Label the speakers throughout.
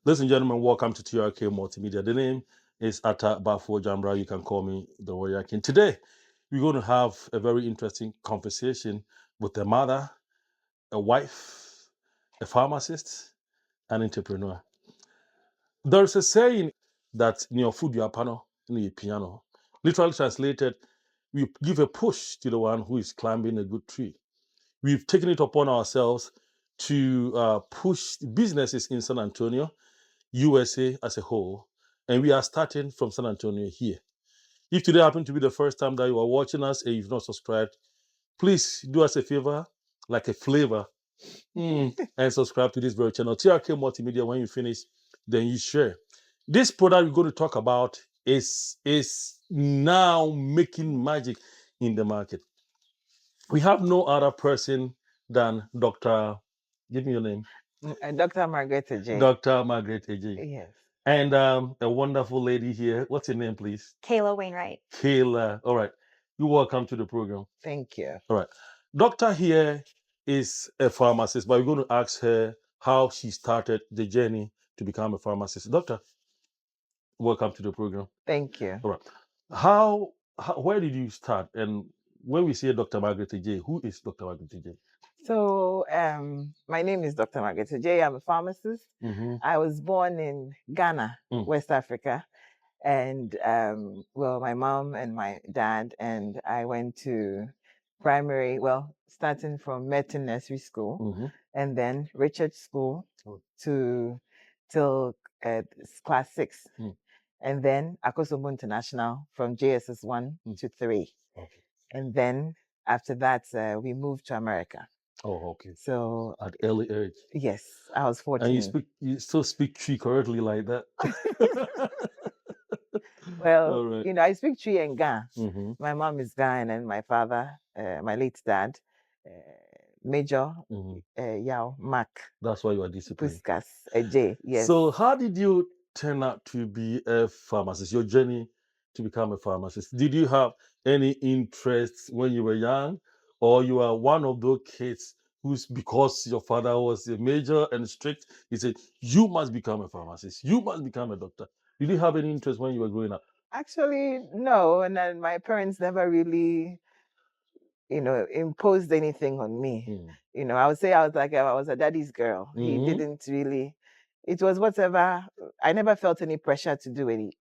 Speaker 1: Ladies and gentlemen, welcome to TRK Multimedia. The name is Atta Bafo Jambra. You can call me the Warrior King. Today, we're going to have a very interesting conversation with a mother, a wife, a pharmacist, an entrepreneur. There's a saying that your food, your panel, your piano. Literally translated, we give a push to the one who is climbing a good tree. We've taken it upon ourselves to push businesses in San Antonio, USA as a whole, and we are starting from San Antonio here. If today happened to be the first time that you are watching us and you've not subscribed, please do us a favor, like a flavor, and subscribe to this very channel. TRK Multimedia, when you finish, then you share. This product we're going to talk about is now making magic in the market. We have no other person than Dr. Give me your name.
Speaker 2: Dr. Margaret J.
Speaker 1: Dr. Margaret J.
Speaker 2: Yes.
Speaker 1: And a wonderful lady here. What's your name, please?
Speaker 3: Kayla Wainwright.
Speaker 1: Kayla. All right. You're welcome to the program.
Speaker 2: Thank you.
Speaker 1: All right. Doctor here is a pharmacist, but we're going to ask her how she started the journey to become a pharmacist. Doctor, welcome to the program.
Speaker 2: Thank you.
Speaker 1: All right. Where did you start? And when we say Dr. Margaret J, who is Dr. Margaret J?
Speaker 2: So, my name is Dr. Margaret J. I'm a pharmacist. I was born in Ghana, West Africa. And, my mom and my dad, and I went to starting from Merton Nursery School, and then Richard School till class 6. And then Akosombo International from JSS 1 to 3.
Speaker 1: Okay.
Speaker 2: And then after that, we moved to America.
Speaker 1: Oh, okay.
Speaker 2: So
Speaker 1: at early age.
Speaker 2: Yes, I was 14.
Speaker 1: And you still speak Tree correctly like that.
Speaker 2: Well, right. I speak Tree and Ga. My mom is Ghanaian and my father, my late dad, Major Yao Mac.
Speaker 1: That's why you are disciplined.
Speaker 2: Puskas, a J, yes.
Speaker 1: So how did you turn out to be a pharmacist? Your journey to become a pharmacist. Did you have any interests when you were young? Or you are one of those kids who's, because your father was a major and strict, he said, you must become a pharmacist. You must become a doctor. Did you have any interest when you were growing up?
Speaker 2: Actually, no. And then my parents never really, imposed anything on me. I would say I was a daddy's girl. He didn't really, it was whatever. I never felt any pressure to do any,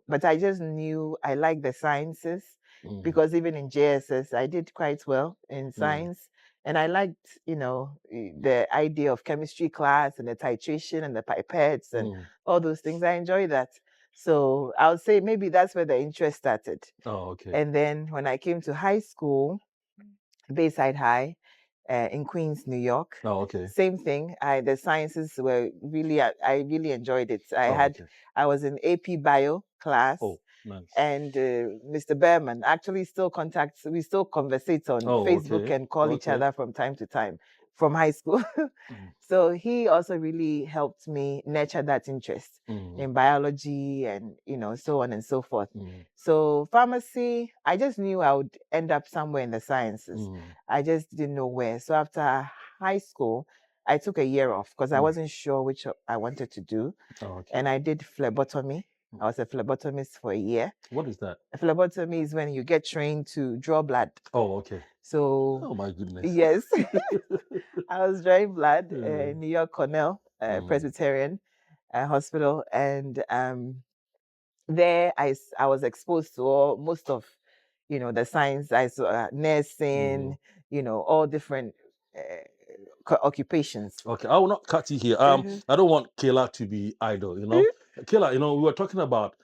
Speaker 2: but I just knew I liked the sciences because even in JSS, I did quite well in science. And I liked, the idea of chemistry class and the titration and the pipettes and all those things. I enjoy that. So I would say maybe that's where the interest started.
Speaker 1: Oh, okay.
Speaker 2: And then when I came to high school, Bayside High, in Queens, New York.
Speaker 1: Oh, okay.
Speaker 2: Same thing. The sciences were really, I really enjoyed it. I was in AP Bio class.
Speaker 1: Oh, nice.
Speaker 2: And Mr. Behrman actually we still conversate on Facebook and call each other from time to time from high school. So he also really helped me nurture that interest in biology and, so on and so forth. So pharmacy, I just knew I would end up somewhere in the sciences. I just didn't know where. So after high school, I took a year off because I wasn't sure which I wanted to do.
Speaker 1: Oh, okay.
Speaker 2: And I did phlebotomy. I was a phlebotomist for a year.
Speaker 1: What is that?
Speaker 2: A phlebotomy is when you get trained to draw blood.
Speaker 1: Oh, okay.
Speaker 2: So,
Speaker 1: oh my goodness.
Speaker 2: Yes. I was drawing blood in New York Cornell Presbyterian Hospital. And there I was exposed to most of, the science. I saw nursing, all different occupations.
Speaker 1: Okay, I will not cut you here. I don't want Kayla to be idle, Kayla, we were talking about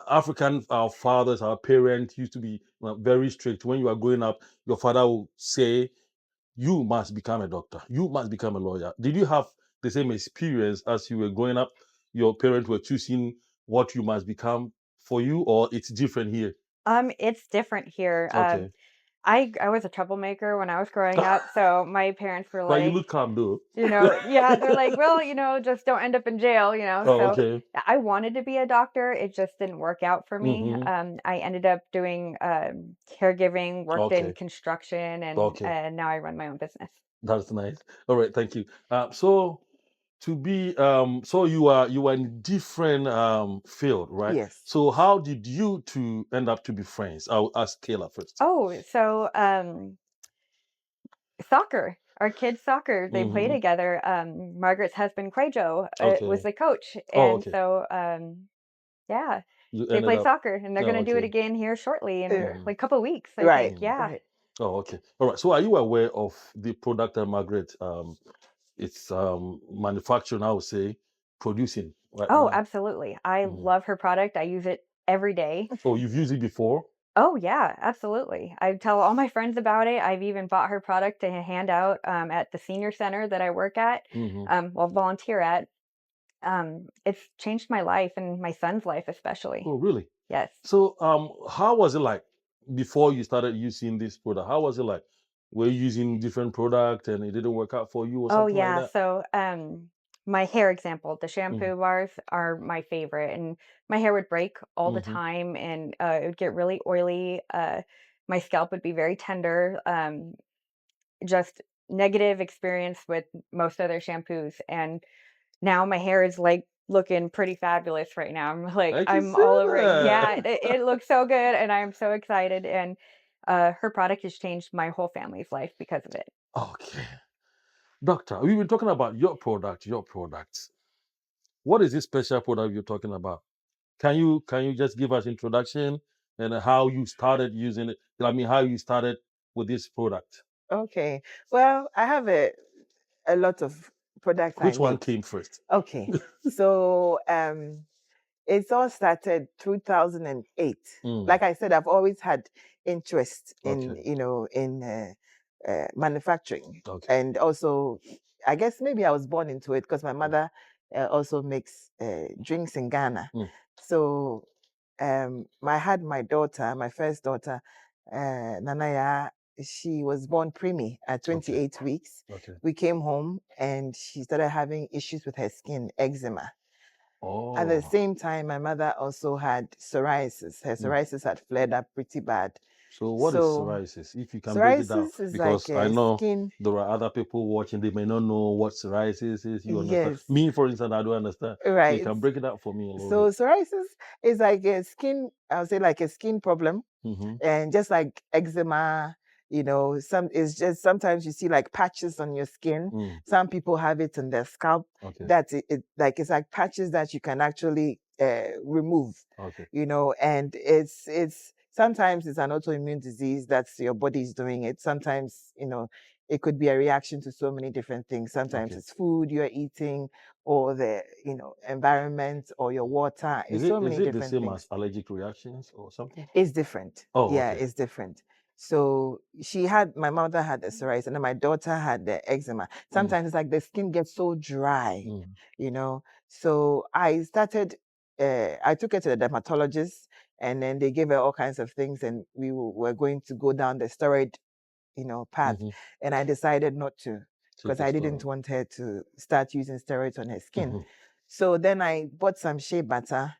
Speaker 1: African, our fathers, our parents used to be very strict. When you are growing up, your father will say, you must become a doctor. You must become a lawyer. Did you have the same experience as you were growing up? Your parents were choosing what you must become for you, or it's different here?
Speaker 3: It's different here.
Speaker 1: Okay.
Speaker 3: I was a troublemaker when I was growing up, so my parents were like,
Speaker 1: but you look calm, though.
Speaker 3: Yeah, they're like, well, just don't end up in jail,
Speaker 1: Oh,
Speaker 3: so
Speaker 1: okay.
Speaker 3: I wanted to be a doctor. It just didn't work out for me. I ended up doing caregiving, worked in construction, and now I run my own business.
Speaker 1: That's nice. All right, thank you. So to be so you are in different field, right?
Speaker 2: Yes.
Speaker 1: So how did you two end up to be friends? I'll ask Kayla first.
Speaker 3: Oh, so soccer. Our kids soccer, they play together. Margaret's husband Quajo was the coach, and so yeah, they play soccer, and they're going to do it again here shortly in like a couple of weeks, I think. Yeah.
Speaker 2: Right.
Speaker 1: Oh, okay. All right. So are you aware of the product that Margaret it's manufacturing, I would say, producing right
Speaker 3: Oh,
Speaker 1: now?
Speaker 3: absolutely. I love her product. I use it every day.
Speaker 1: Oh, you've used it before?
Speaker 3: Oh, yeah, absolutely. I tell all my friends about it. I've even bought her product to hand out at the senior center that I work at, well, volunteer at. It's changed my life and my son's life especially.
Speaker 1: Oh, really?
Speaker 3: Yes.
Speaker 1: So how was it like before you started using this product? How was it like? Were you using different product and it didn't work out for you or
Speaker 3: Oh,
Speaker 1: something like
Speaker 3: yeah.
Speaker 1: that?
Speaker 3: So, my hair example, the shampoo bars are my favorite, and my hair would break all the time, and it would get really oily. My scalp would be very tender. Just negative experience with most other shampoos, and now my hair is like looking pretty fabulous right now. I'm like,
Speaker 1: I can
Speaker 3: I'm
Speaker 1: see
Speaker 3: all over it. Yeah,
Speaker 1: that.
Speaker 3: it looks so good, and I'm so excited. And her product has changed my whole family's life because of it.
Speaker 1: Okay. Doctor, we've been talking about your product, your products. What is this special product you're talking about? Can you just give us introduction and how you started using it? I mean, how you started with this product?
Speaker 2: Okay. Well, I have a lot of products
Speaker 1: Which
Speaker 2: I
Speaker 1: one
Speaker 2: make.
Speaker 1: came first?
Speaker 2: Okay. So it's all started 2008. Like I said, I've always had interest in manufacturing, and also I guess maybe I was born into it because my mother also makes drinks in Ghana. So I had my daughter, my first daughter, Nanaya. She was born preemie at 28 weeks. We came home and she started having issues with her skin, eczema. At the same time, my mother also had psoriasis. Her psoriasis had flared up pretty bad.
Speaker 1: So what is psoriasis? If you can break it down,
Speaker 2: Psoriasis is
Speaker 1: because
Speaker 2: like
Speaker 1: I know
Speaker 2: skin.
Speaker 1: there are other people watching, they may not know what psoriasis is. You understand?
Speaker 2: Yes.
Speaker 1: Me, for instance, I don't understand. So you
Speaker 2: Right.
Speaker 1: can break it out for me a little
Speaker 2: So
Speaker 1: bit.
Speaker 2: psoriasis is like a skin, I would say like a skin problem. And just like eczema, it's just sometimes you see like patches on your skin. Some people have it in their scalp. That it's like patches that you can actually remove. And it's sometimes it's an autoimmune disease that's your body's doing it. Sometimes, it could be a reaction to so many different things. Sometimes it's food you're eating or the, environment or your water.
Speaker 1: Is
Speaker 2: It's so
Speaker 1: it
Speaker 2: many
Speaker 1: the
Speaker 2: different
Speaker 1: same
Speaker 2: things.
Speaker 1: as allergic reactions or something?
Speaker 2: It's different.
Speaker 1: Oh,
Speaker 2: Yeah,
Speaker 1: okay.
Speaker 2: it's different. So my mother had the psoriasis and then my daughter had the eczema. Sometimes it's like the skin gets so dry, So I started, I took her to the dermatologist and then they gave her all kinds of things and we were going to go down the steroid, path. And I decided not to because I didn't want her to start using steroids on her skin. So then I bought some shea butter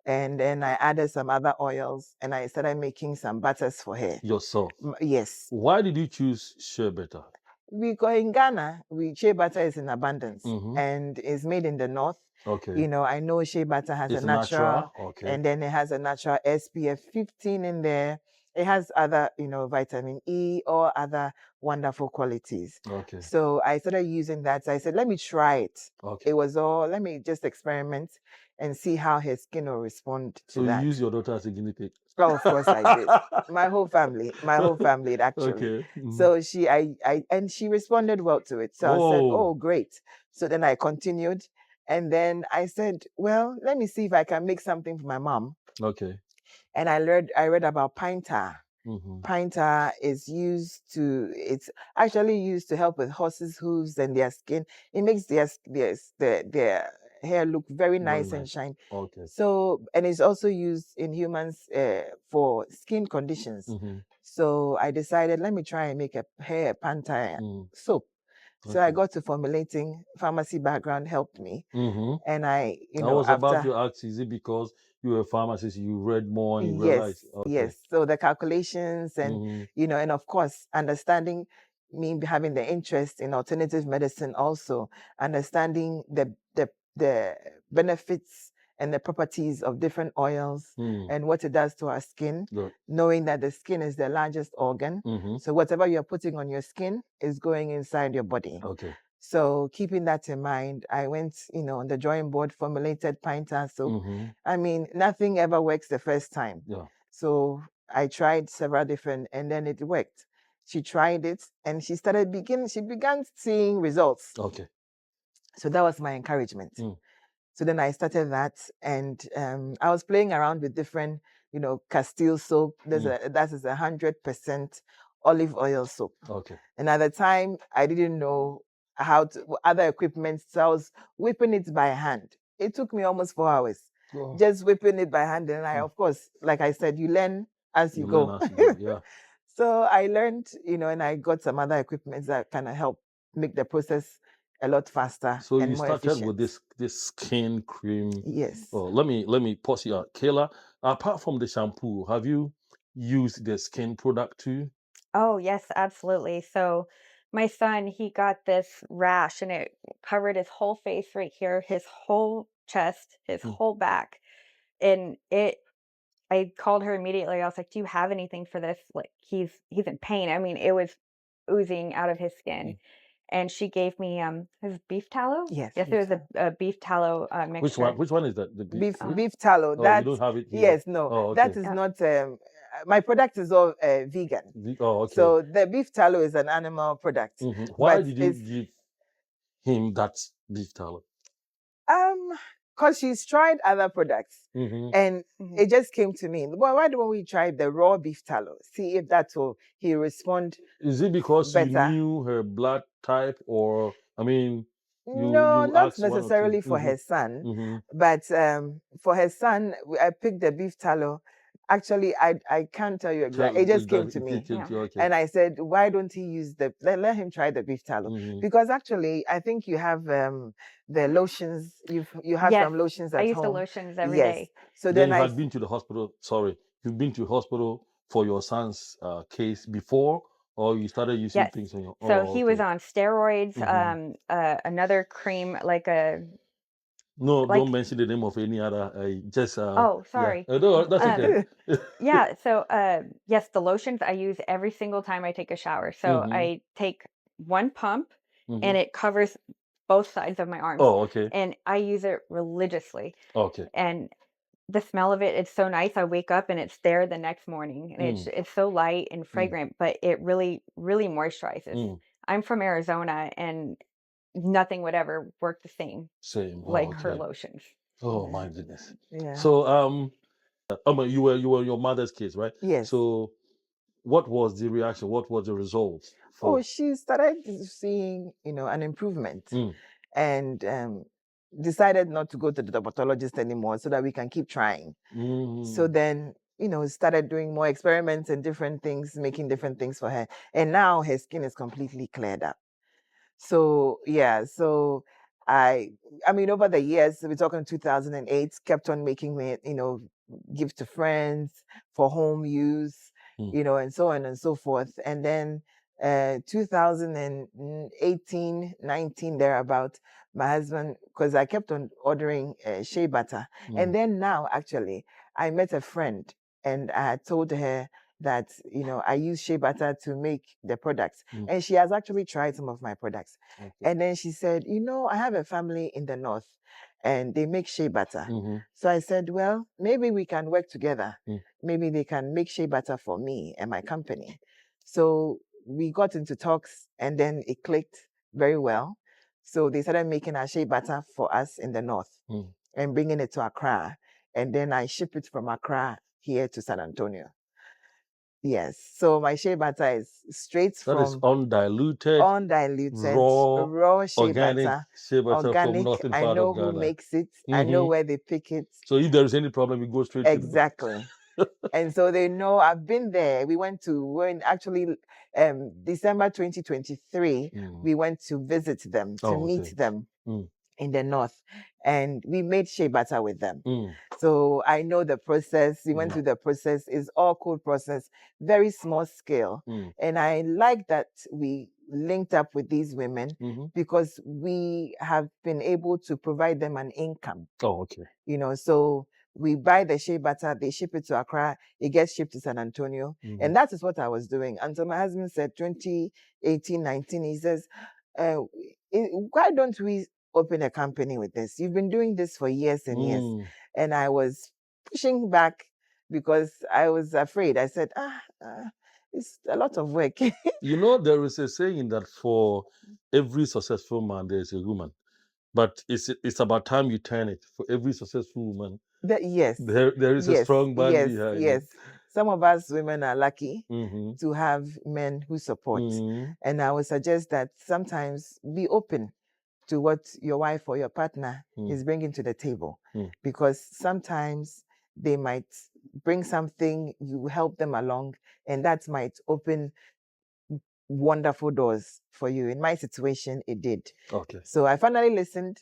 Speaker 2: and then I added some other oils and I started making some butters for her.
Speaker 1: Yourself?
Speaker 2: Yes.
Speaker 1: Why did you choose shea butter?
Speaker 2: Because in Ghana, shea butter is in abundance and it's made in the north.
Speaker 1: Okay.
Speaker 2: I know shea butter has
Speaker 1: It's
Speaker 2: a natural,
Speaker 1: okay.
Speaker 2: and then it has a natural SPF 15 in there. It has other, vitamin E or other wonderful qualities.
Speaker 1: Okay.
Speaker 2: So I started using that. So I said, let me try it.
Speaker 1: Okay.
Speaker 2: It was let me just experiment and see how her skin will respond to that.
Speaker 1: So you use your daughter as a guinea pig?
Speaker 2: Oh, of course I did. My whole family actually.
Speaker 1: Okay.
Speaker 2: So and she responded well to it. So I said, oh, great. So then I continued. And then I said, well, let me see if I can make something for my mom.
Speaker 1: Okay.
Speaker 2: And I read about pine tar. Pine tar is it's actually used to help with horses' hooves and their skin. It makes their hair look very nice and shine.
Speaker 1: Okay.
Speaker 2: So, and it's also used in humans for skin conditions. So I decided, let me try and make a hair pine tar soap. So I got to formulating. Pharmacy background helped me, and I
Speaker 1: was about to ask, is it because you were a pharmacist, you read more and you realized?
Speaker 2: Yes. So the calculations and and of course understanding me having the interest in alternative medicine also, understanding the benefits and the properties of different oils and what it does to our skin, knowing that the skin is the largest organ. So whatever you're putting on your skin is going inside your body.
Speaker 1: Okay.
Speaker 2: So keeping that in mind, I went, on the drawing board, formulated pine tar soap. I mean, nothing ever works the first time.
Speaker 1: Yeah.
Speaker 2: So I tried several different, and then it worked. She tried it, and she began seeing results.
Speaker 1: Okay.
Speaker 2: So that was my encouragement. So then I started that, and I was playing around with different, Castile soap. That is 100% olive oil soap.
Speaker 1: Okay.
Speaker 2: And at the time, I didn't know other equipment, so I was whipping it by hand. It took me almost 4 hours, just whipping it by hand. And of course, like I said, you learn as you go.
Speaker 1: Learn as you go. Yeah.
Speaker 2: So I learned, and I got some other equipment that kind of help make the process a lot faster.
Speaker 1: So
Speaker 2: and
Speaker 1: you
Speaker 2: more
Speaker 1: started
Speaker 2: efficient.
Speaker 1: with this skin cream.
Speaker 2: Yes.
Speaker 1: Oh, let me pause here. Kayla, apart from the shampoo, have you used the skin product too?
Speaker 3: Oh, yes, absolutely. So my son, he got this rash and it covered his whole face right here, his whole chest, his whole back. And I called her immediately. I was like, "Do you have anything for this?" Like he's in pain. I mean, it was oozing out of his skin. And she gave me his beef tallow.
Speaker 2: Yes,
Speaker 3: it was a beef tallow mixture.
Speaker 1: Which one is that? The beef?
Speaker 2: Beef tallow.
Speaker 1: Oh, you don't have it here.
Speaker 2: Yes, no.
Speaker 1: Oh, okay.
Speaker 2: That is not. My product is all vegan.
Speaker 1: Oh, okay.
Speaker 2: So the beef tallow is an animal product.
Speaker 1: Why did you give him that beef tallow?
Speaker 2: Because she's tried other products, and it just came to me. Well, why don't we try the raw beef tallow? See if that will he respond.
Speaker 1: Is it because
Speaker 2: better.
Speaker 1: you knew her blood type, or I mean?
Speaker 2: No, not necessarily for her son, but for her son, I picked the beef tallow. Actually, I can't tell you exactly. It just came to me.
Speaker 1: Okay.
Speaker 2: And I said, why don't he use let him try the beef tallow? Because actually, I think you have the lotions. You have some lotions at home.
Speaker 3: I use the lotions every day.
Speaker 2: So
Speaker 1: then you had been to the hospital. Sorry, you've been to hospital for your son's case before, or you started using things on your own?
Speaker 3: So he was on steroids, another cream, like a...
Speaker 1: No, don't mention the name of any other. Just...
Speaker 3: oh, sorry.
Speaker 1: Yeah. No, that's okay.
Speaker 3: Yeah, so yes, the lotions I use every single time I take a shower. So I take one pump, and it covers both sides of my arms.
Speaker 1: Oh, okay.
Speaker 3: And I use it religiously.
Speaker 1: Okay.
Speaker 3: And the smell of it, it's so nice. I wake up and it's there the next morning, and it's so light and fragrant, but it really, really moisturizes. I'm from Arizona, and nothing would ever work the same. Like her lotions.
Speaker 1: Oh my goodness.
Speaker 2: Yeah.
Speaker 1: So you were your mother's kids, right?
Speaker 2: Yes.
Speaker 1: So what was the reaction? What was the result?
Speaker 2: She started seeing, an improvement, and decided not to go to the dermatologist anymore so that we can keep trying. So then, started doing more experiments and different things, making different things for her. And now her skin is completely cleared up. So, yeah. So I mean, over the years, we're talking 2008, kept on making it, give to friends for home use, and so on and so forth. And then 2018, 19, thereabout, my husband, because I kept on ordering shea butter. And then now, actually, I met a friend, and I had told her that, I use shea butter to make the products. And she has actually tried some of my products. Okay. And then she said, I have a family in the north, and they make shea butter. So I said, well, maybe we can work together. Maybe they can make shea butter for me and my company. So we got into talks, and then it clicked very well. So they started making our shea butter for us in the north and bringing it to Accra. And then I ship it from Accra here to San Antonio. Yes. So my shea butter is straight from...
Speaker 1: That is undiluted,
Speaker 2: raw shea
Speaker 1: organic
Speaker 2: butter.
Speaker 1: Shea butter
Speaker 2: Organic.
Speaker 1: from northern
Speaker 2: I
Speaker 1: part
Speaker 2: know
Speaker 1: of Ghana.
Speaker 2: who makes it. I know where they pick it.
Speaker 1: So if there is any problem, you go straight
Speaker 2: exactly. And so they know I've been there. When actually December 2023, we went to visit them, to meet them in the north. And we made shea butter with them. So I know the process. We went through the process. It's all cold process, very small scale. And I like that we linked up with these women because we have been able to provide them an income.
Speaker 1: Oh, okay.
Speaker 2: You know, so we buy the shea butter, they ship it to Accra, it gets shipped to San Antonio. And that is what I was doing until my husband said 2018, 19, he says, why don't we open a company with this? You've been doing this for years and years. And I was pushing back because I was afraid. I said, it's a lot of work.
Speaker 1: You know, there is a saying that for every successful man, there is a woman. But it's about time you turn it. For every successful woman,
Speaker 2: yes,
Speaker 1: there is a strong man
Speaker 2: yes,
Speaker 1: behind
Speaker 2: yes.
Speaker 1: it.
Speaker 2: Some of us women are lucky to have men who support. And I would suggest that sometimes be open to what your wife or your partner is bringing to the table. Because sometimes they might bring something, you help them along, and that might open wonderful doors for you. In my situation, it did.
Speaker 1: Okay.
Speaker 2: So I finally listened,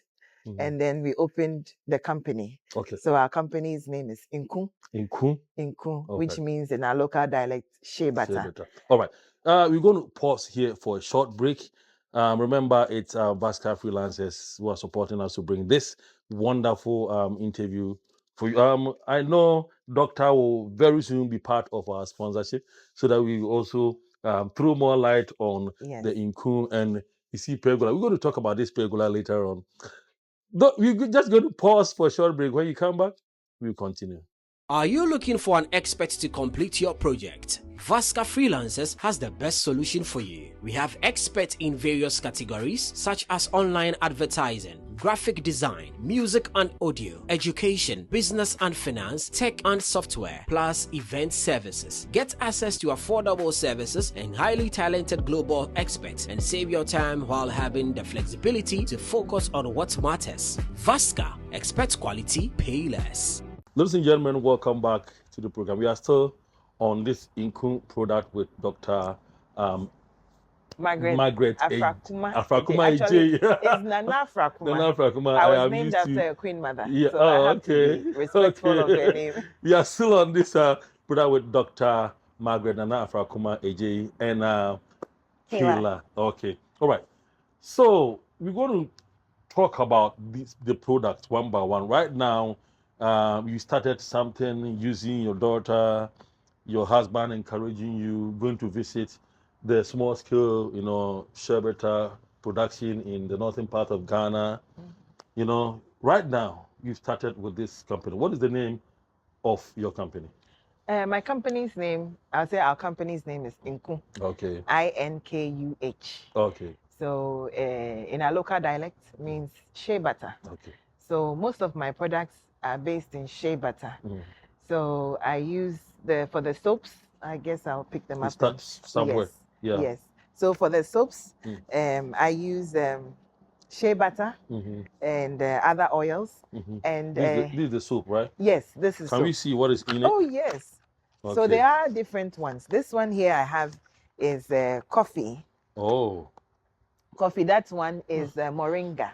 Speaker 2: and then we opened the company.
Speaker 1: Okay.
Speaker 2: So our company's name is Inku.
Speaker 1: Inku?
Speaker 2: Inku,
Speaker 1: Okay.
Speaker 2: which means in our local dialect, shea butter.
Speaker 1: All right. We're going to pause here for a short break. Remember, it's Vasca Freelancers who are supporting us to bring this wonderful interview for you. I know Doctor will very soon be part of our sponsorship so that we also throw more light on the Inku and you see pergola. We're going to talk about this pergola later on. We're just going to pause for a short break. When you come back, we'll continue.
Speaker 4: Are you looking for an expert to complete your project? Vasca Freelancers has the best solution for you. We have experts in various categories such as online advertising, graphic design, music and audio, education, business and finance, tech and software, plus event services. Get access to affordable services and highly talented global experts and save your time while having the flexibility to focus on what matters. Vasca, expert quality, pay less.
Speaker 1: Ladies and gentlemen, welcome back to the program. We are still on this Inku product with Dr. Margaret
Speaker 2: Afrakuma.
Speaker 1: Afrakuma
Speaker 2: Actually, it's Nana Afrakuma.
Speaker 1: Nana Afrakuma.
Speaker 2: I was named after a queen mother.
Speaker 1: Yeah.
Speaker 2: So I have to be respectful of her name.
Speaker 1: We are still on this product with Dr. Margaret Nana Afrakuma AJ and Kayla. Okay. All right. So we're going to talk about the products one by one. Right now, you started something using your daughter, your husband encouraging you, going to visit the small scale, sherbeta production in the northern part of Ghana. Right now, you started with this company. What is the name of your company?
Speaker 2: My company's name, I'll say our company's name is Inku.
Speaker 1: Okay.
Speaker 2: INKUH.
Speaker 1: Okay.
Speaker 2: So in our local dialect means shea butter.
Speaker 1: Okay.
Speaker 2: So most of my products are based in shea butter. So I use for the soaps, I guess I'll pick them up.
Speaker 1: Start somewhere.
Speaker 2: Yes. So for the soaps, I use shea butter and other oils. And
Speaker 1: this is the soap, right?
Speaker 2: Yes, this is
Speaker 1: Can
Speaker 2: soap.
Speaker 1: we see what is in it?
Speaker 2: Oh, yes.
Speaker 1: Okay.
Speaker 2: So there are different ones. This one here I have is coffee.
Speaker 1: Oh.
Speaker 2: Coffee, that one is moringa.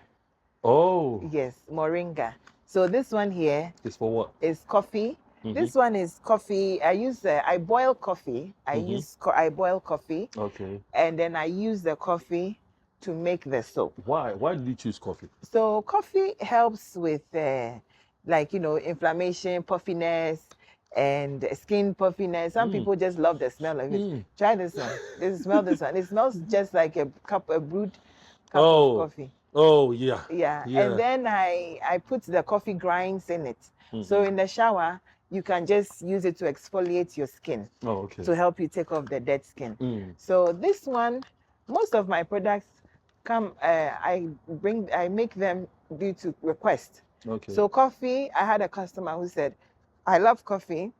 Speaker 1: Oh.
Speaker 2: Yes, moringa. So this one here
Speaker 1: is for what?
Speaker 2: Is coffee. This one is coffee. I boil coffee. I boil coffee.
Speaker 1: Okay.
Speaker 2: And then I use the coffee to make the soap.
Speaker 1: Why? Why did you choose coffee?
Speaker 2: So coffee helps with inflammation, puffiness, and skin puffiness. Some people just love the smell of it. Try this one. Smell this one. It smells just like a brewed cup of coffee.
Speaker 1: Oh, yeah.
Speaker 2: Yeah. And then I put the coffee grinds in it. So in the shower, you can just use it to exfoliate your skin.
Speaker 1: Oh, okay.
Speaker 2: To help you take off the dead skin. So this one, most of my products come, I make them due to request.
Speaker 1: Okay.
Speaker 2: So coffee, I had a customer who said, I love coffee.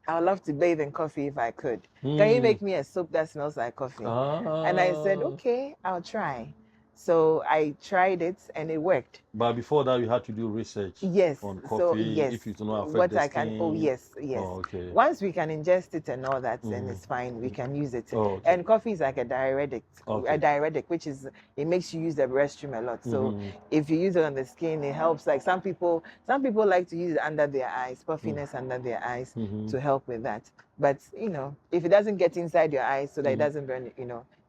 Speaker 2: I would love to bathe in coffee if I could. Can you make me a soap that smells like coffee? And I said, okay, I'll try. So I tried it and it worked.
Speaker 1: But before that, you had to do research.
Speaker 2: Yes.
Speaker 1: On coffee.
Speaker 2: So, yes.
Speaker 1: If you do not affect the skin.
Speaker 2: Oh, yes.
Speaker 1: Oh, okay.
Speaker 2: Once we can ingest it and all that, then it's fine. We can use it.
Speaker 1: Oh, okay.
Speaker 2: And coffee is like a diuretic. Okay. A diuretic, which is, it makes you use the restroom a lot. So if you use it on the skin, it helps. Like some people like to use it under their eyes, puffiness under their eyes to help with that. But, if it doesn't get inside your eyes so that it doesn't burn,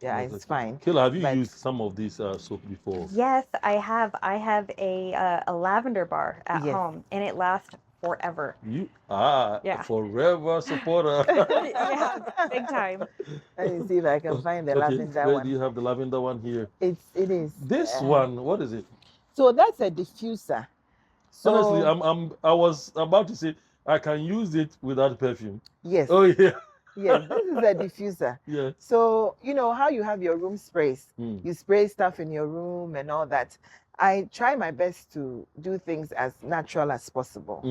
Speaker 2: Yeah, it's fine.
Speaker 1: Kayla, have you
Speaker 2: But
Speaker 1: used some of these soap before?
Speaker 3: Yes, I have. I have a lavender bar at
Speaker 2: Yes.
Speaker 3: home, and it lasts forever.
Speaker 1: You are
Speaker 3: Yeah.
Speaker 1: a forever supporter.
Speaker 3: Yeah, big time.
Speaker 2: Let me see if I can find the
Speaker 1: Okay,
Speaker 2: lavender
Speaker 1: where
Speaker 2: one.
Speaker 1: do you have the lavender one here?
Speaker 2: It is.
Speaker 1: This one, what is it?
Speaker 2: So that's a diffuser. So
Speaker 1: Honestly, I was about to say I can use it without perfume.
Speaker 2: yes.
Speaker 1: Oh yeah.
Speaker 2: Yes, this is a diffuser.
Speaker 1: Yeah.
Speaker 2: So you know how you have your room sprays.
Speaker 1: Mm.
Speaker 2: You spray stuff in your room and all that. I try my best to do things as natural as possible,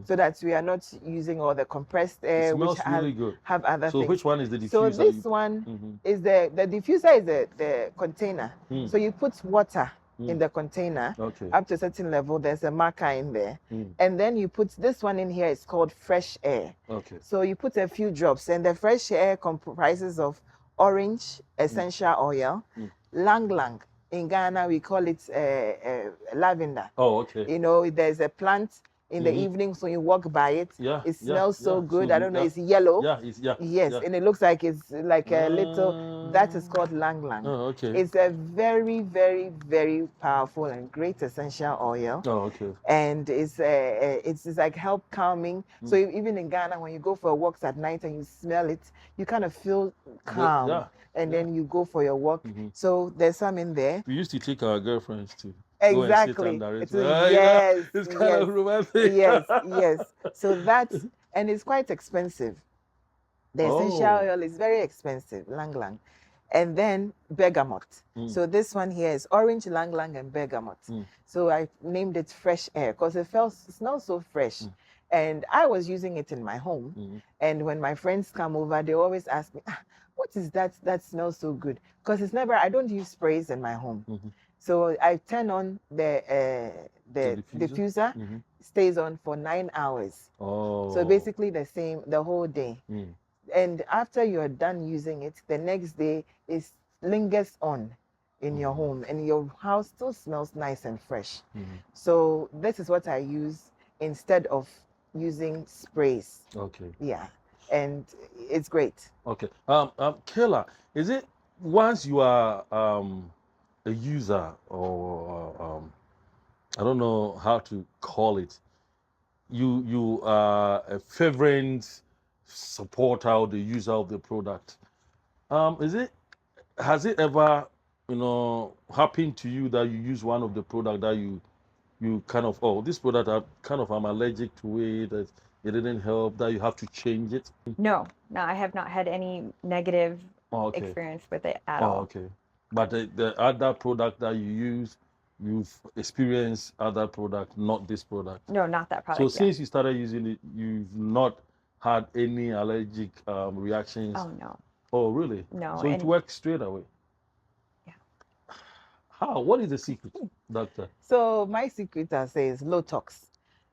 Speaker 2: so that we are not using all the compressed air,
Speaker 1: It smells
Speaker 2: which
Speaker 1: really good.
Speaker 2: have other
Speaker 1: So
Speaker 2: things.
Speaker 1: which one is the diffuser?
Speaker 2: So this one is the diffuser is the container. So you put water in the container up to a certain level. There's a marker in there, and then you put this one in here. It's called fresh air.
Speaker 1: Okay.
Speaker 2: So you put a few drops, and the fresh air comprises of orange essential oil, lang lang. In Ghana, we call it lavender.
Speaker 1: Oh, okay.
Speaker 2: You know, there's a plant in the evening, so you walk by it.
Speaker 1: Yeah.
Speaker 2: It smells so good.
Speaker 1: So
Speaker 2: I don't know. It's yellow.
Speaker 1: Yeah.
Speaker 2: Yes, and it looks like it's like a little. That is called lang lang.
Speaker 1: Oh, okay.
Speaker 2: It's a very, very, very powerful and great essential oil.
Speaker 1: Oh, okay.
Speaker 2: And it's like help calming. So even in Ghana, when you go for walks at night and you smell it, you kind of feel calm. Then you go for your walk. So there's some in there.
Speaker 1: We used to take our girlfriends to
Speaker 2: Exactly.
Speaker 1: go and sit
Speaker 2: Yes.
Speaker 1: it's kind of romantic.
Speaker 2: Yes. So that's, and it's quite expensive. The essential oil is very expensive, lang lang. And then bergamot. So this one here is orange, lang lang, and bergamot. So I named it fresh air because it smells so fresh. And I was using it in my home. And when my friends come over, they always ask me, what is that smells so good? Because I don't use sprays in my home. So I turn on the diffuser, stays on for 9 hours.
Speaker 1: Oh.
Speaker 2: So basically the whole day. And after you're done using it, the next day it lingers on in your home, and your house still smells nice and fresh. So this is what I use instead of using sprays. Okay. Yeah, and it's great.
Speaker 1: Okay. Kayla, is it once you are a user or I don't know how to call it, you are a fervent supporter or the user of the product? Has it ever happened to you that you use one of the product that you kind of, this product I'm allergic to it, that it didn't help, that you have to change it?
Speaker 3: No, I have not had any negative experience with it at all.
Speaker 1: Okay. But the other product that you use, you've experienced other product, not this product?
Speaker 3: No, not that product.
Speaker 1: So since you started using it, you've not had any allergic reactions?
Speaker 3: Oh, no.
Speaker 1: Oh, really?
Speaker 3: No.
Speaker 1: So it works straight away?
Speaker 3: Yeah.
Speaker 1: How? What is the secret, doctor?
Speaker 2: So my secret, I say, is low tox.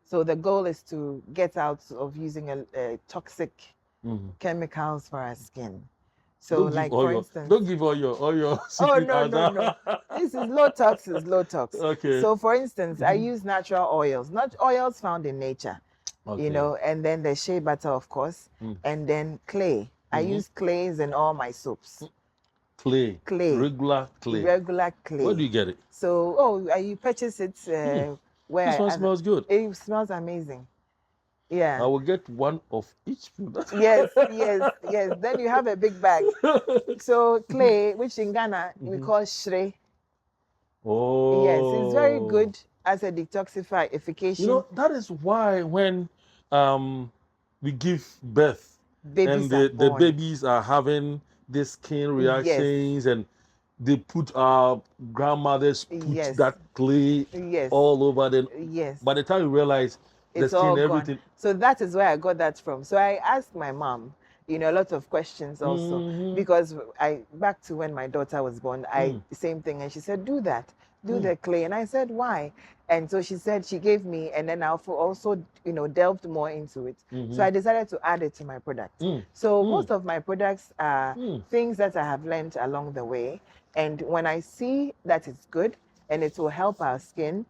Speaker 2: So the goal is to get out of using a toxic chemicals for our skin. So like for instance,
Speaker 1: don't give all your secret.
Speaker 2: No. This is low tox.
Speaker 1: Okay.
Speaker 2: So for instance, I use natural oils, not oils found in nature. Okay. And then the shea butter, of course, and then clay. I use clays in all my soaps.
Speaker 1: Clay. Regular clay. Where do you get it?
Speaker 2: So you purchase it where
Speaker 1: this one smells good.
Speaker 2: It smells amazing. Yeah.
Speaker 1: I will get one of each product.
Speaker 2: Yes. Then you have a big bag. So clay, which in Ghana we call shre.
Speaker 1: Oh.
Speaker 2: Yes, it's very good as a detoxification.
Speaker 1: That is why when we give birth,
Speaker 2: babies
Speaker 1: and the babies are having the skin reactions, and they put our grandmothers put that clay all over them.
Speaker 2: Yes.
Speaker 1: By the time you realize
Speaker 2: it's
Speaker 1: the skin,
Speaker 2: all
Speaker 1: everything.
Speaker 2: Gone. So that is where I got that from. So I asked my mom, a lot of questions also, because back to when my daughter was born, same thing, and she said, do that. Do the clay. And I said, why? And so she said she gave me, and then I also delved more into it. So I decided to add it to my product. So most of my products are things that I have learned along the way. And when I see that it's good and it will help our skin,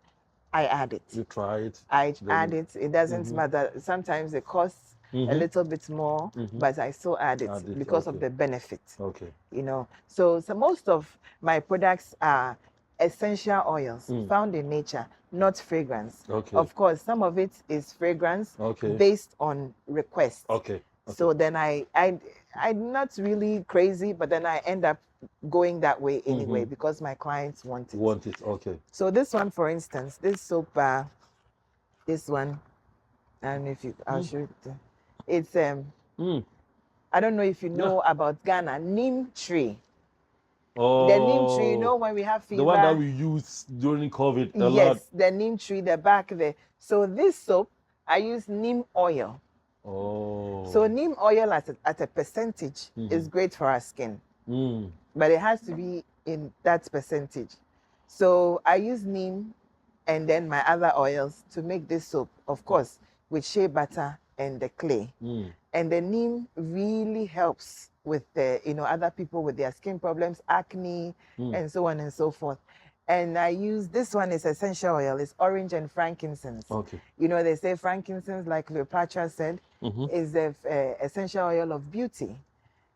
Speaker 2: I add it.
Speaker 1: You try it.
Speaker 2: I add it. It doesn't matter. Sometimes it costs a little bit more, but I still add it because of the benefit.
Speaker 1: Okay.
Speaker 2: You know, so most of my products are essential oils found in nature, not fragrance.
Speaker 1: Okay.
Speaker 2: Of course, some of it is fragrance
Speaker 1: Okay.
Speaker 2: based on request.
Speaker 1: Okay.
Speaker 2: So then I'm not really crazy, but then I end up going that way anyway because my clients want it.
Speaker 1: Okay.
Speaker 2: So this one, for instance, this soap, this one, and if you, I'll show it. It's I don't know if you know about Ghana, neem tree.
Speaker 1: Oh,
Speaker 2: The neem tree, you know, when we have fever.
Speaker 1: the one that we use during COVID a lot.
Speaker 2: Yes, the neem tree, the back there. So this soap, I use neem oil.
Speaker 1: Oh.
Speaker 2: So neem oil at a percentage is great for our skin, but it has to be in that percentage. So I use neem and then my other oils to make this soap, of course, with shea butter and the clay. And the neem really helps with the, you know, other people with their skin problems, acne, and so on and so forth. And I use, this one is essential oil. It's orange and frankincense.
Speaker 1: Okay.
Speaker 2: You know, they say frankincense, like Cleopatra said, is the essential oil of beauty.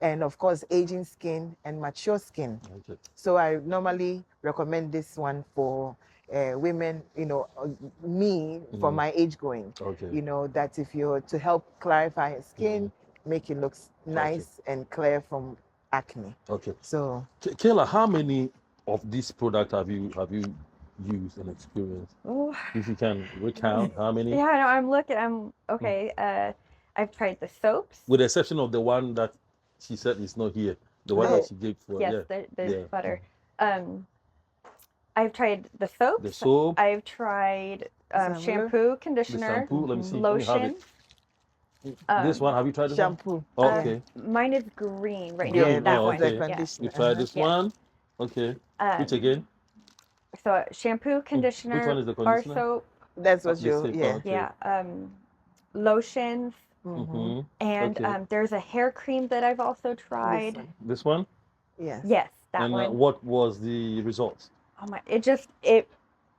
Speaker 2: And of course, aging skin and mature skin.
Speaker 1: Okay.
Speaker 2: So I normally recommend this one for women, you know, me, for my age going.
Speaker 1: Okay.
Speaker 2: You know, that if you're to help clarify your skin, make it look nice and clear from acne.
Speaker 1: Okay.
Speaker 2: So,
Speaker 1: Kayla, how many of these products have you used and experienced?
Speaker 3: Ooh.
Speaker 1: If you can recount how many?
Speaker 3: Yeah, no, I'm looking. Okay. I've tried the soaps.
Speaker 1: With the exception of the one that she said is not here, the one that she gave for.
Speaker 3: Yes, the butter. I've tried the soaps.
Speaker 1: The soap.
Speaker 3: I've tried shampoo, conditioner,
Speaker 1: Let me see.
Speaker 3: lotion.
Speaker 1: This one, have you tried this
Speaker 2: shampoo.
Speaker 1: one? Okay.
Speaker 3: Mine is green right
Speaker 2: Yeah,
Speaker 3: now. That one.
Speaker 1: okay.
Speaker 3: Yeah.
Speaker 1: You tried this one? Okay. Which again?
Speaker 3: So shampoo, conditioner,
Speaker 1: Which one is the
Speaker 3: bar
Speaker 1: conditioner?
Speaker 3: soap.
Speaker 2: That's what you,
Speaker 1: yeah.
Speaker 2: okay.
Speaker 3: Yeah. Lotions. And there's a hair cream that I've also tried.
Speaker 1: This one?
Speaker 2: Yes.
Speaker 3: Yes, that
Speaker 1: and
Speaker 3: one.
Speaker 1: what was the results?
Speaker 3: Oh my! It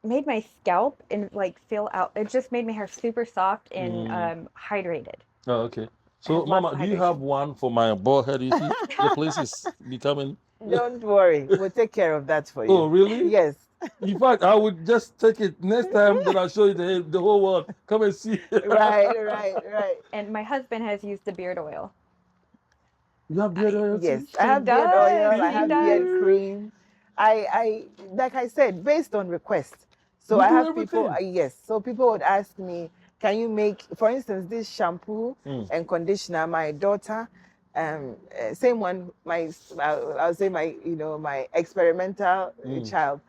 Speaker 3: made my scalp and like feel out. It just made my hair super soft and hydrated.
Speaker 1: Oh, okay. So, Mama, do you have one for my bald head? You see, the place is becoming.
Speaker 2: Don't worry, we'll take care of that for you.
Speaker 1: Oh, really?
Speaker 2: Yes.
Speaker 1: In fact, I would just take it next time that I show you the whole world. Come and see.
Speaker 2: Right.
Speaker 3: And my husband has used the beard oil.
Speaker 1: You have beard oil?
Speaker 2: Yes,
Speaker 1: too?
Speaker 2: I have beard oil. I have
Speaker 1: does.
Speaker 2: beard cream. I like I said, based on request. So
Speaker 1: You
Speaker 2: I
Speaker 1: do
Speaker 2: have people.
Speaker 1: everything?
Speaker 2: Yes. So people would ask me, can you make, for instance, this shampoo and conditioner? My daughter, same one. I'll say my, you know, my experimental child.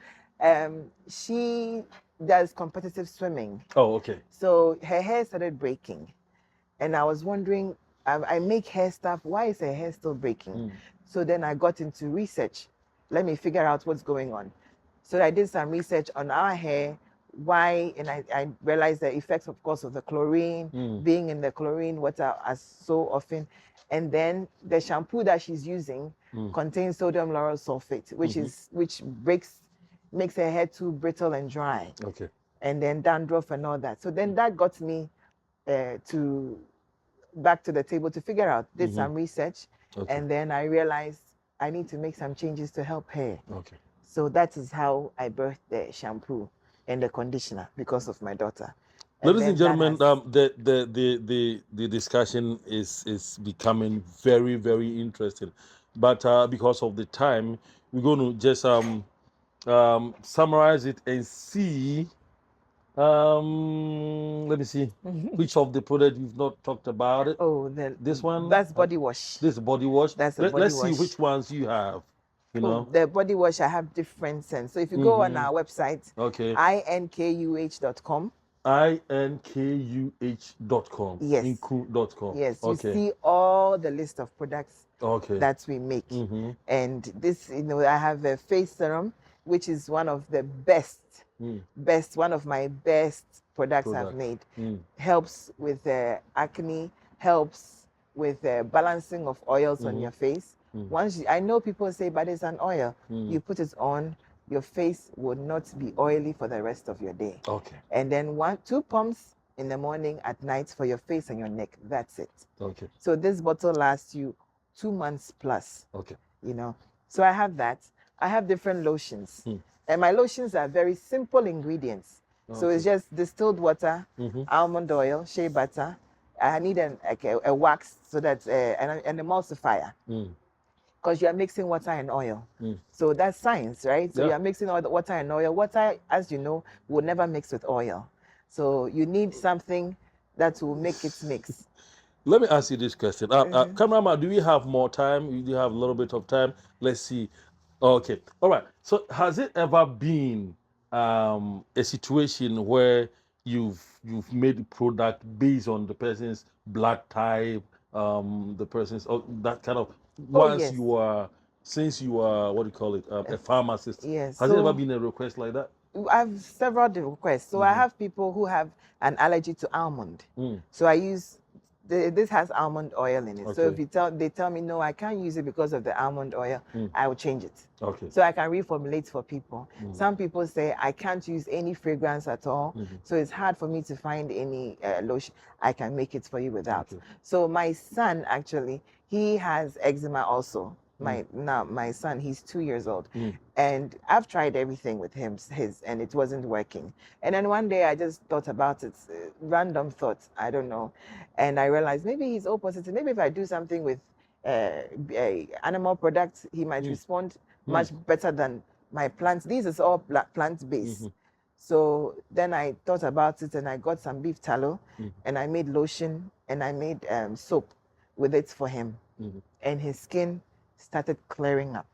Speaker 2: She does competitive swimming.
Speaker 1: Oh, okay.
Speaker 2: So her hair started breaking, and I was wondering, I make hair stuff. Why is her hair still breaking? So then I got into research. Let me figure out what's going on. So I did some research on our hair, why, and I realized the effects, of course, of the chlorine, being in the chlorine water as so often. And then the shampoo that she's using contains sodium lauryl sulfate, which makes her hair too brittle and dry.
Speaker 1: Okay.
Speaker 2: And then dandruff and all that. So then that got me back to the table to figure out, did some research, and then I realized I need to make some changes to help her.
Speaker 1: Okay.
Speaker 2: So that is how I birthed the shampoo and the conditioner, because of my daughter. And
Speaker 1: ladies and gentlemen, the discussion is becoming very, very interesting, but because of the time, we're going to just summarize it and see. Let me see which of the products you've not talked about it.
Speaker 2: Oh,
Speaker 1: this one.
Speaker 2: That's body wash.
Speaker 1: This body wash.
Speaker 2: That's a body
Speaker 1: Let's
Speaker 2: wash.
Speaker 1: see which ones you have. You know,
Speaker 2: the body wash, I have different scents. So if you go on our website,
Speaker 1: okay,
Speaker 2: inkuh.com.
Speaker 1: inkuh.com.
Speaker 2: Yes.
Speaker 1: Inku.com.
Speaker 2: Yes.
Speaker 1: Okay.
Speaker 2: You see all the list of products that we make. And this, you know, I have a face serum, which is one of the best, one of my best products I've made. Helps with acne, helps with balancing of oils on your face. Once I know people say, but it's an oil. You put it on, your face will not be oily for the rest of your day.
Speaker 1: Okay.
Speaker 2: And then 2 pumps in the morning, at night for your face and your neck. That's it.
Speaker 1: Okay.
Speaker 2: So this bottle lasts you 2 months plus.
Speaker 1: Okay.
Speaker 2: You know. So I have that. I have different lotions. And my lotions are very simple ingredients. So it's just distilled water, almond oil, shea butter. I need a wax so that an emulsifier. Because you are mixing water and oil. So that's science, right? So you are mixing water and oil. Water, as you know, will never mix with oil. So you need something that will make it mix.
Speaker 1: Let me ask you this question. Cameraman, do we have more time? Do you have a little bit of time? Let's see. Okay. All right. So has it ever been a situation where you've made a product based on the person's blood type, the person's that kind of once you are since you are what do you call it a pharmacist?
Speaker 2: Yes.
Speaker 1: Has it ever been a request like that?
Speaker 2: I have several requests. So I have people who have an allergy to almond. So I use this has almond oil in it. So if they tell me no, I can't use it because of the almond oil, I will change it. Okay. So I can reformulate for people. Some people say I can't use any fragrance at all. So it's hard for me to find any lotion. I can make it for you without. So my son actually, he has eczema also. My son, he's 2 years old, and I've tried everything with him, and it wasn't working. And then one day I just thought about it, random thoughts, I don't know, and I realized maybe he's O positive. Maybe if I do something with animal products, he might respond much better than my plants. These is all plant based. So then I thought about it, and I got some beef tallow, and I made lotion, and I made soap with it for him, and his skin started clearing up.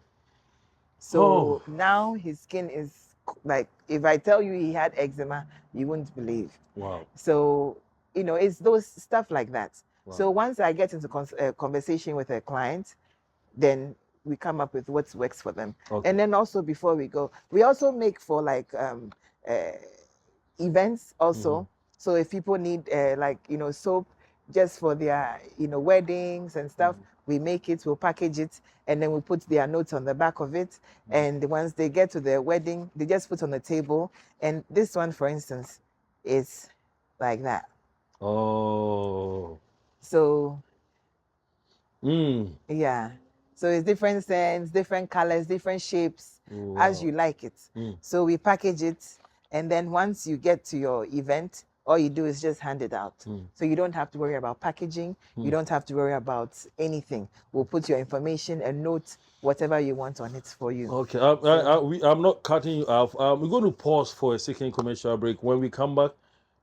Speaker 2: So now his skin is like, if I tell you he had eczema, you wouldn't believe. Wow. So, you know, it's those stuff like that. Wow. So once I get into conversation with a client, then we come up with what works for them. And then also before we go, we also make for like events also. So if people need like, you know, soap just for their, you know, weddings and stuff, we make it, we'll package it, and then we put their notes on the back of it. And once they get to their wedding, they just put on the table. And this one, for instance, is like that. Oh. So, yeah. So it's different scents, different colors, different shapes, as you like it. So we package it, and then once you get to your event, all you do is just hand it out. So you don't have to worry about packaging. You don't have to worry about anything. We'll put your information and note whatever you want on it for you. Okay,
Speaker 1: I'm not cutting you off. We're going to pause for a second commercial break. When we come back,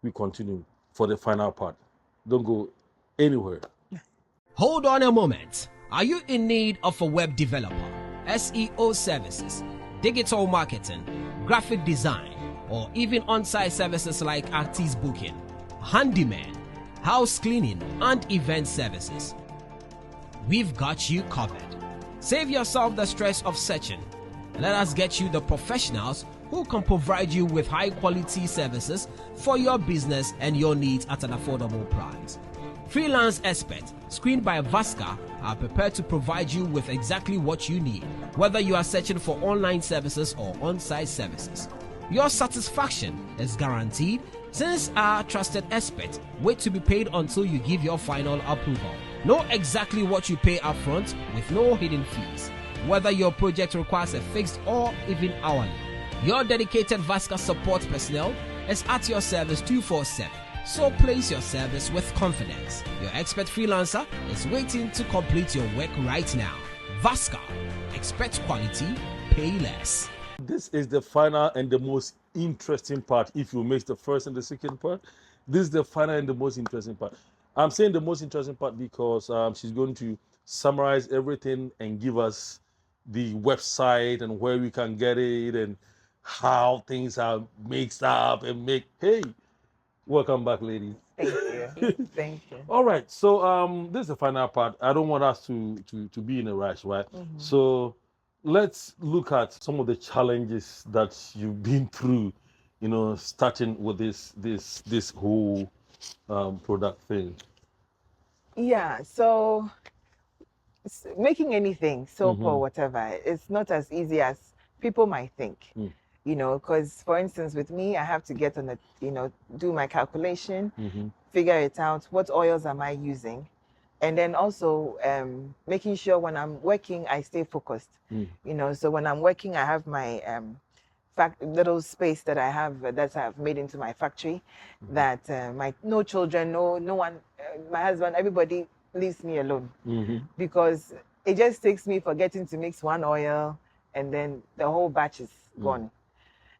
Speaker 1: we continue for the final part. Don't go anywhere.
Speaker 4: Hold on a moment. Are you in need of a web developer, SEO services, digital marketing, graphic design, or even on-site services like artist booking, handyman, house cleaning, and event services? We've got you covered. Save yourself the stress of searching. Let us get you the professionals who can provide you with high-quality services for your business and your needs at an affordable price. Freelance experts, screened by Vasca, are prepared to provide you with exactly what you need, whether you are searching for online services or on-site services. Your satisfaction is guaranteed since our trusted experts wait to be paid until you give your final approval. Know exactly what you pay upfront with no hidden fees, whether your project requires a fixed or even hourly. Your dedicated Vasca support personnel is at your service 24/7. So place your service with confidence. Your expert freelancer is waiting to complete your work right now. Vasca, expect quality, pay less.
Speaker 1: This is the final and the most interesting part. If you miss the first and the second part, this is the final and the most interesting part. I'm saying the most interesting part because she's going to summarize everything and give us the website and where we can get it and how things are mixed up and make. Hey, welcome back, ladies.
Speaker 2: Thank you. Thank you.
Speaker 1: All right. So this is the final part. I don't want us to be in a rush, right? So let's look at some of the challenges that you've been through, you know, starting with this whole product thing.
Speaker 2: Yeah. So making anything, soap or whatever, it's not as easy as people might think. you know, because for instance, with me, I have to get on the, do my calculation, figure it out. What oils am I using? And then also making sure when I'm working, I stay focused. So when I'm working, I have my little space that I have that I've made into my factory. That no children, no one, my husband, everybody leaves me alone because it just takes me forgetting to mix one oil, and then the whole batch is gone.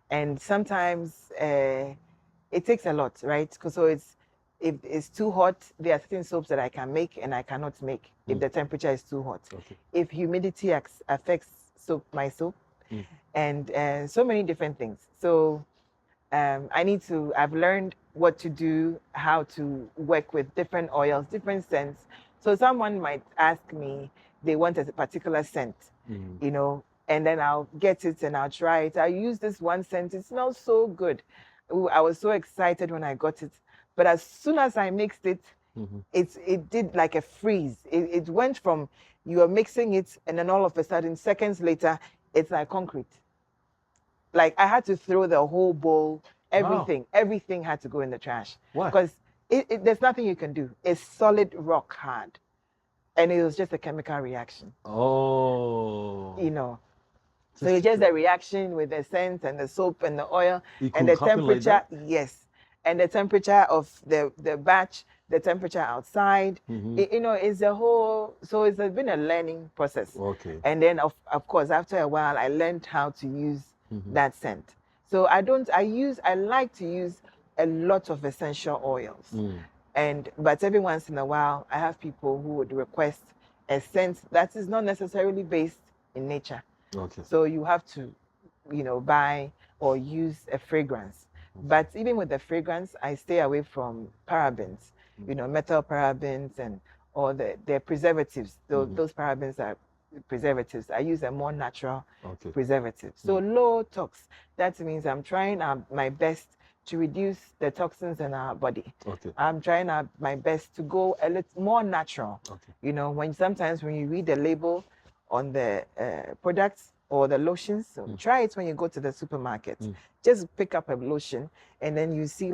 Speaker 2: And sometimes it takes a lot, right? So if it's too hot, there are certain soaps that I can make and I cannot make if the temperature is too hot. If humidity affects my soap, and so many different things. So I've learned what to do, how to work with different oils, different scents. So someone might ask me, they want a particular scent, and then I'll get it and I'll try it. I use this one scent, it smells so good. Ooh, I was so excited when I got it. But as soon as I mixed it, it did like a freeze. It went from you are mixing it, and then all of a sudden, seconds later, it's like concrete. Like I had to throw the whole bowl, everything. Wow. Everything had to go in the trash.
Speaker 1: Why?
Speaker 2: Because there's nothing you can do. It's solid rock hard. And it was just a chemical reaction.
Speaker 1: Oh.
Speaker 2: So it's just a reaction with the scent and the soap and the oil and the temperature. Like yes. And the temperature of the batch, the temperature outside. It's a whole, so it's been a learning process.
Speaker 1: Okay.
Speaker 2: And then of course, after a while, I learned how to use that scent. So I like to use a lot of essential oils. But every once in a while, I have people who would request a scent that is not necessarily based in nature.
Speaker 1: Okay.
Speaker 2: So you have to, buy or use a fragrance. But even with the fragrance, I stay away from parabens, methyl parabens and all the preservatives. Those parabens are preservatives. I use a more natural preservative. So low tox. That means I'm trying my best to reduce the toxins in our body. I'm trying my best to go a little more natural. Sometimes when you read the label on the products or the lotions, try it when you go to the supermarket. Just pick up a lotion and then you see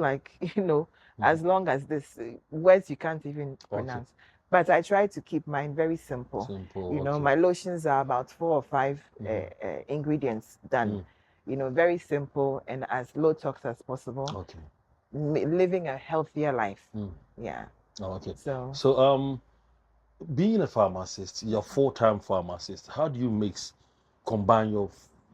Speaker 2: as long as this words you can't even pronounce. But I try to keep mine very simple. My lotions are about 4 or 5 ingredients done. Very simple and as low tox as possible. Living a healthier life. Yeah.
Speaker 1: So being a pharmacist, you're a full-time pharmacist. How do you combine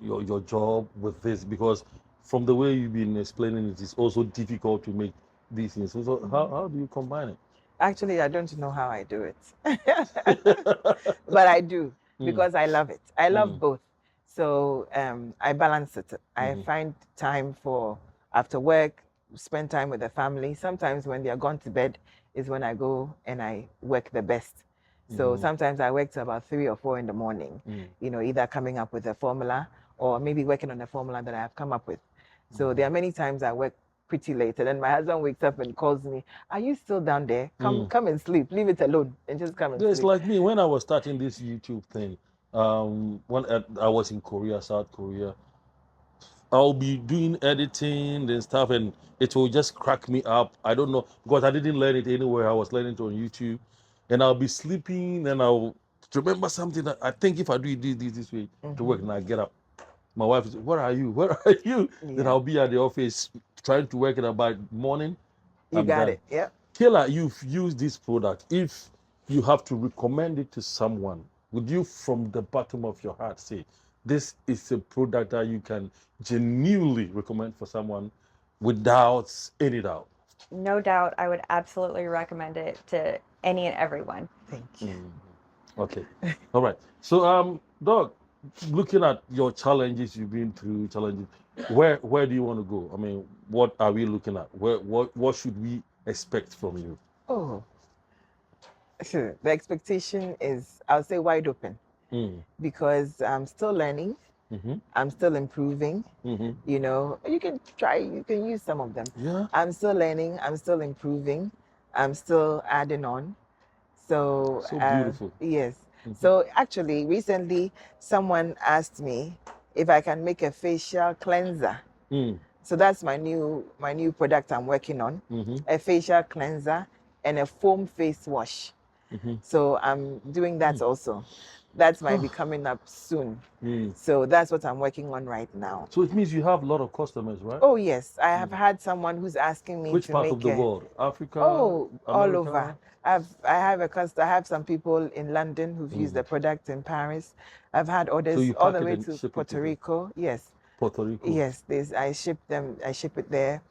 Speaker 1: your job with this? Because from the way you've been explaining it, it's also difficult to make these things. So how do you combine it?
Speaker 2: Actually, I don't know how I do it. But I do because I love it. I love both. So I balance it. I find time for after work, spend time with the family. Sometimes when they are gone to bed is when I go and I work the best. So sometimes I work till about 3 or 4 in the morning, either coming up with a formula or maybe working on a formula that I have come up with. So there are many times I work pretty late, and then my husband wakes up and calls me, "Are you still down there? Come and sleep. Leave it alone and just come and sleep."
Speaker 1: It's like me when I was starting this YouTube thing. When I was in Korea, South Korea, I'll be doing editing and stuff, and it will just crack me up. I don't know, because I didn't learn it anywhere. I was learning it on YouTube, and I'll be sleeping, and I'll remember something that I think if I do this way to work, and I get up. My wife is, "Where are you? Where are you?" Yeah. Then I'll be at the office trying to work it by morning.
Speaker 2: You got it. Yeah.
Speaker 1: Kayla, you've used this product. If you have to recommend it to someone, would you from the bottom of your heart say, this is a product that you can genuinely recommend for someone without any doubt?
Speaker 3: No doubt. I would absolutely recommend it to any and everyone.
Speaker 2: Thank you.
Speaker 1: Okay. All right. So, Doc, looking at your challenges you've been through, where do you want to go? I mean, what are we looking at? What should we expect from you?
Speaker 2: Oh, sure. The expectation is, I'll say, wide open, because I'm still learning. I'm still improving. You can try, you can use some of them.
Speaker 1: Yeah.
Speaker 2: I'm still learning. I'm still improving. I'm still adding on. So
Speaker 1: beautiful.
Speaker 2: Yes. So actually, recently, someone asked me, if I can make a facial cleanser. So that's my new product I'm working on. A facial cleanser and a foam face wash. So I'm doing that also. That might be coming up soon. So that's what I'm working on right now.
Speaker 1: So it means you have a lot of customers, right?
Speaker 2: Oh yes, I have had someone who's asking me
Speaker 1: Which
Speaker 2: to
Speaker 1: part
Speaker 2: make
Speaker 1: of the world? Africa?
Speaker 2: Oh, all
Speaker 1: America?
Speaker 2: over. I have some people in London who've used the product in Paris. I've had orders
Speaker 1: So you
Speaker 2: all
Speaker 1: pack
Speaker 2: the
Speaker 1: it
Speaker 2: way
Speaker 1: and
Speaker 2: to
Speaker 1: ship it
Speaker 2: Puerto
Speaker 1: to them?
Speaker 2: Rico. Yes.
Speaker 1: Puerto Rico.
Speaker 2: Yes, I ship it there.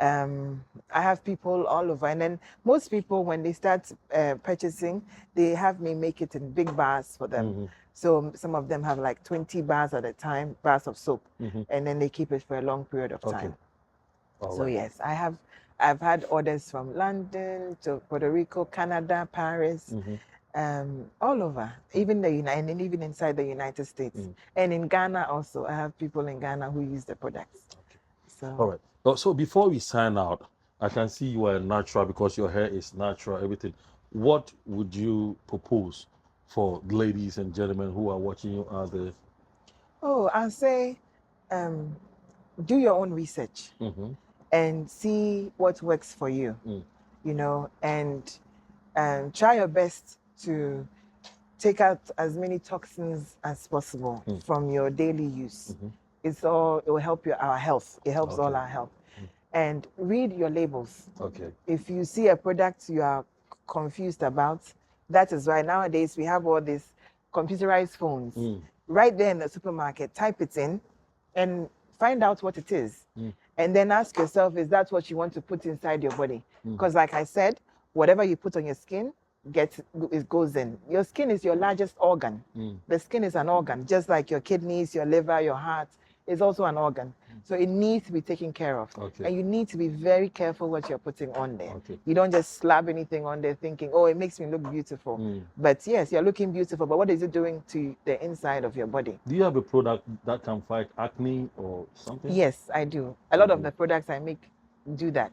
Speaker 2: I have people all over, and then most people, when they start purchasing, they have me make it in big bars for them. So some of them have like 20 bars at a time, bars of soap, and then they keep it for a long period of time. So yes, I've had orders from London to Puerto Rico, Canada, Paris, all over, even and even inside the United States, and in Ghana also. I have people in Ghana who use the products. So.
Speaker 1: All right. So before we sign out, I can see you are natural because your hair is natural, everything. What would you propose for ladies and gentlemen who are watching you out there?
Speaker 2: Oh, I'll say, do your own research and see what works for you, you know, and try your best to take out as many toxins as possible from your daily use. It will help our health. It helps all our health. And read your labels. If you see a product you are confused about, that is why nowadays we have all these computerized phones. Right there in the supermarket, type it in and find out what it is. And then ask yourself, is that what you want to put inside your body? Because like I said, whatever you put on your skin, it goes in. Your skin is your largest organ. The skin is an organ, just like your kidneys, your liver, your heart is also an organ. So it needs to be taken care of. And you need to be very careful what you're putting on there. You don't just slap anything on there thinking, oh, it makes me look beautiful. But yes, you're looking beautiful, but what is it doing to the inside of your body?
Speaker 1: Do you have a product that can fight acne or something?
Speaker 2: Yes, I do. A lot of the products I make do that.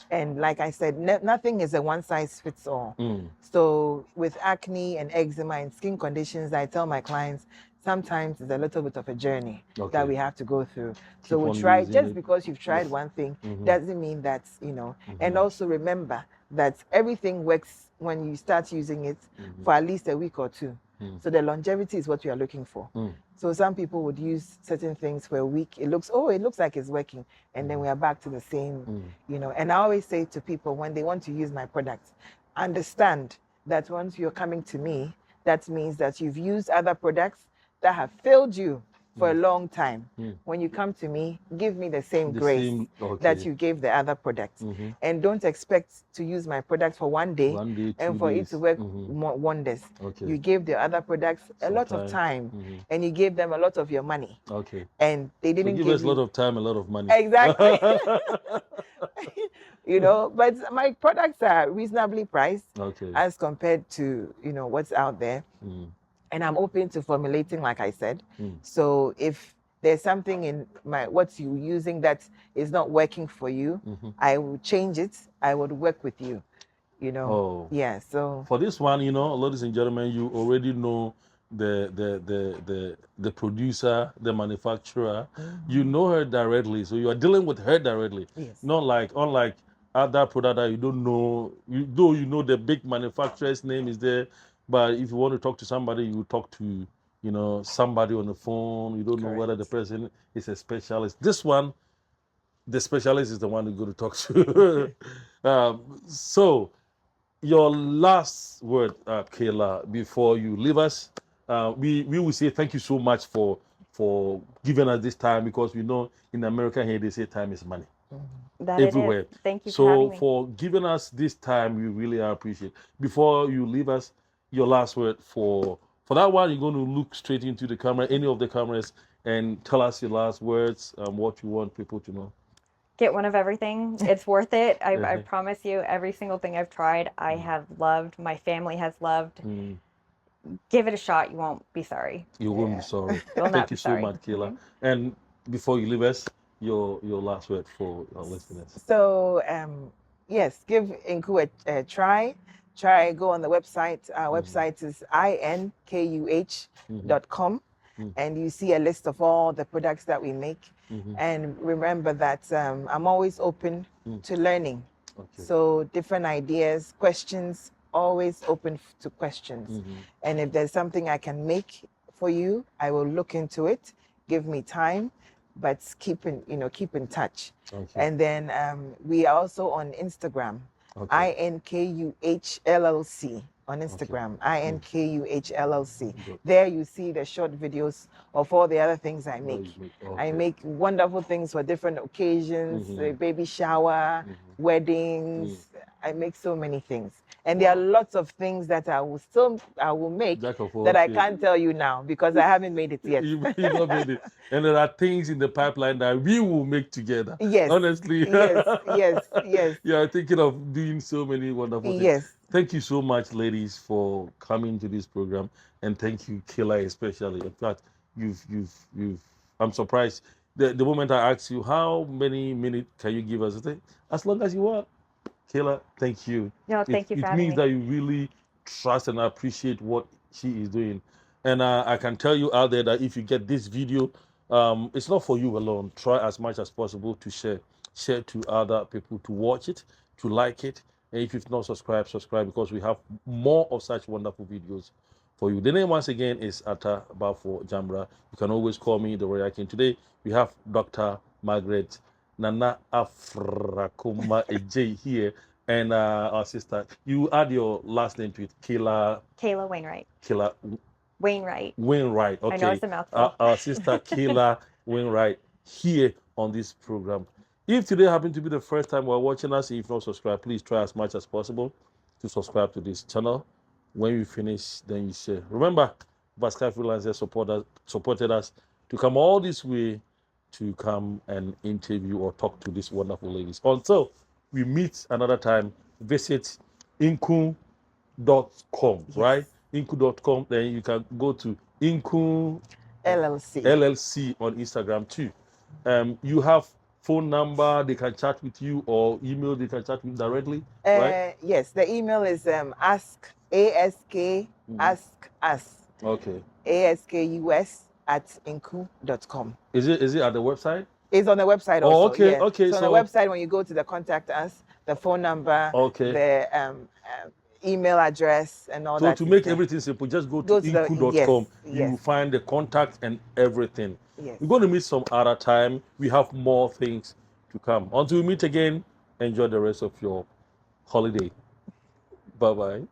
Speaker 2: And like I said, nothing is a one size fits all. So with acne and eczema and skin conditions, I tell my clients, sometimes it's a little bit of a journey that we have to go through. So we try, just because you've tried one thing doesn't mean that, you know, and also remember that everything works when you start using it for at least a week or two. So the longevity is what we are looking for. So some people would use certain things for a week. It looks like it's working. And then we are back to the same, you know. And I always say to people when they want to use my products, understand that once you're coming to me, that means that you've used other products that have failed you for a long time. When you come to me, give me the same grace that you gave the other products. And don't expect to use my product for one day and for it to work wonders. You gave the other products a lot of time and you gave them a lot of your money. And they didn't
Speaker 1: give us a lot of time, a lot of money.
Speaker 2: Exactly. You know, but my products are reasonably priced as compared to, you know, what's out there. And I'm open to formulating, like I said. So if there's something in what you're using that is not working for you, I will change it. I would work with you, you know. Yeah, so.
Speaker 1: For this one, you know, ladies and gentlemen, you already know the producer, the manufacturer. You know her directly. So you are dealing with her directly. Not like, unlike other product that you don't know. You know the big manufacturer's name is there. But if you want to talk to somebody, you talk to, you know, somebody on the phone. You don't know whether the person is a specialist. This one, the specialist is the one you're going to talk to. So, your last word, Kayla, before you leave us. We will say thank you so much for giving us this time, because we know in America here they say time is money. Everywhere.
Speaker 3: Thank you for having me.
Speaker 1: So for giving us this time, we really appreciate. Before you leave us, your last word for that one, you're going to look straight into the camera, any of the cameras, and tell us your last words, what you want people to know.
Speaker 3: Get one of everything. It's worth it. I promise you, every single thing I've tried, I have loved. My family has loved. Give it a shot. You won't be sorry.
Speaker 1: You won't be sorry.
Speaker 3: You will not
Speaker 1: Thank
Speaker 3: be
Speaker 1: you so
Speaker 3: sorry.
Speaker 1: much, Kayla. And before you leave us, your last word for our listeners.
Speaker 2: So, yes, give Inku a try. Go on the website. Our website is inkuh.com. and you see a list of all the products that we make. And remember that I'm always open to learning. So different ideas, questions, always open to questions. And if there's something I can make for you, I will look into it. Give me time, but keep in touch. And then we are also on Instagram, INKUH LLC on Instagram, INKUH LLC. There you see the short videos of all the other things I make. I make wonderful things for different occasions, baby shower, weddings. I make so many things. And there are lots of things that I will make that I can't tell you now because I haven't made it yet.
Speaker 1: You've not made it. And there are things in the pipeline that we will make together.
Speaker 2: Yes.
Speaker 1: Honestly.
Speaker 2: Yes.
Speaker 1: Yeah, thinking of doing so many wonderful things.
Speaker 2: Yes.
Speaker 1: Thank you so much, ladies, for coming to this program. And thank you, Kayla, especially. In fact, I'm surprised. The moment I asked you, how many minutes can you give us? I said, as long as you want. Kayla, thank you.
Speaker 3: No, thank you for having me.
Speaker 1: It means that you really trust and appreciate what she is doing. And I can tell you out there that if you get this video, it's not for you alone. Try as much as possible to share to other people to watch it, to like it. And if you've not subscribed, subscribe, because we have more of such wonderful videos for you. The name once again is Atta Bafo Jambra. You can always call me the Royal King. Today we have Dr. Margaret Nana Afrakuma Ej here, and our sister. You add your last name to it, Kayla
Speaker 3: Wainwright.
Speaker 1: Kayla
Speaker 3: Wainwright.
Speaker 1: Okay.
Speaker 3: I know it's a mouthful.
Speaker 1: Our sister Kayla Wainwright here on this program. If today happened to be the first time we're watching us, if you've not subscribed, please try as much as possible to subscribe to this channel. When we finish, then you share. Remember, Vasca Freelancers supported us to come all this way to come and interview or talk to these wonderful ladies. Until we meet another time, visit inku.com, right? Inku.com. Then you can go to Inku LLC on Instagram too. You have phone number, they can chat with you, or email, they can chat with you directly, right?
Speaker 2: Yes, the email is ask us.
Speaker 1: Okay.
Speaker 2: askus@inku.com.
Speaker 1: Is it at the website?
Speaker 2: It's on the website also.
Speaker 1: Oh, okay,
Speaker 2: yeah.
Speaker 1: okay.
Speaker 2: So on the website, when you go to the contact us, the phone number, the email address, and all that.
Speaker 1: So to make everything simple, just go to inku.com. You will find the contact and everything.
Speaker 2: Yes.
Speaker 1: We're going to meet some other time. We have more things to come. Until we meet again, enjoy the rest of your holiday. Bye-bye.